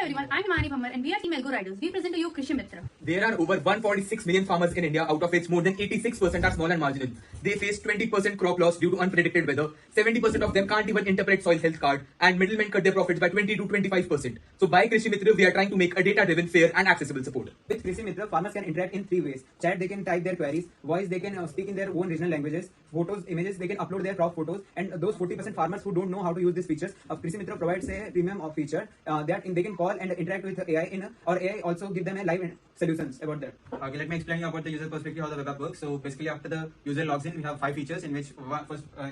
everyone, I'm Imani Bhammar and we are Team Elgo Riders. We present to you Krishi Mitra. There are over 146 million farmers in India, out of which more than 86% are small and marginal. They face 20% crop loss due to unpredicted weather. 70% of them can't even interpret soil health card, and middlemen cut their profits by 20 to 25%. So by Krishi Mitra, we are trying to make a data-driven, fair and accessible support. With Krishi Mitra, farmers can interact in three ways. Chat, they can type their queries. Voice, they can speak in their own regional languages. Photos, images, they can upload their crop photos. And those 40% farmers who don't know how to use these features, Krishi Mitra provides a premium feature that they can call and interact with AI or AI also give them a live solutions about that. Okay, let me explain you about the user perspective how the web app works. So basically, after the user logs in, we have 5 features in which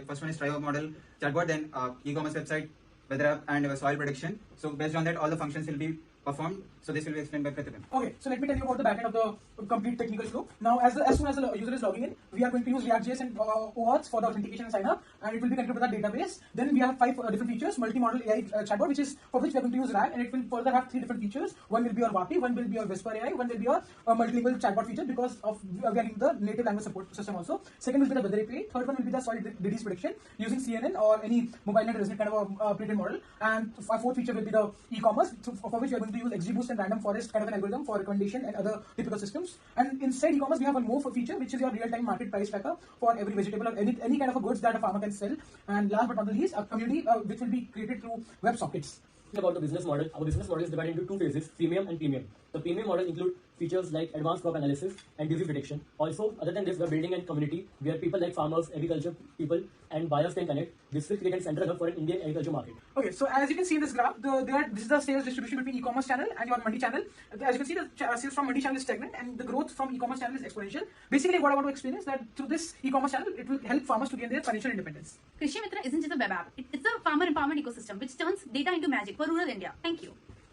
first one is trial model chatbot, then e-commerce website, weather app, and soil prediction. So based on that, all the functions will be performed. So this will be explained by Pratibha. Okay, so let me tell you about the backend of the complete technical flow. Now, as soon as the user is logging in, we are going to use React.js and OAuth for the authentication and sign up, and it will be connected with our database. Then we have 5 different features: multi-model AI chatbot, which is for which we are going to use RAG, and it will further have 3 different features. One will be your WAPI, one will be your Whisper AI, one will be your multilingual chatbot feature because of we are getting the native language support system also. Second will be the weather API. Third one will be the soil disease prediction using CNN or any mobile net resident kind of a pre-trained model. And our fourth feature will be the e-commerce, for which we are going to use XGBoost and Random Forest kind of an algorithm for recommendation and other typical systems. And inside e-commerce, we have one more feature, which is your real-time market price tracker for every vegetable or any kind of a goods that a farmer can sell. And last but not the least, a community which will be created through WebSockets. About the business model, our business model is divided into 2 phases: premium and premium. The premium model include features like advanced crop analysis and disease detection. Also, other than this, we are building a community where people like farmers, agriculture people, and buyers can connect. This will create a central hub for an Indian agriculture market. Okay, so as you can see in this graph, this is the sales distribution between e-commerce channel and your Mandi channel. As you can see, the sales from Mandi channel is stagnant, and the growth from e-commerce channel is exponential. Basically, what I want to explain is that through this e-commerce channel, it will help farmers to gain their financial independence. Krishi Mitra isn't just a web app. It's a farmer empowerment ecosystem which turns data into magic for rural India. Thank you.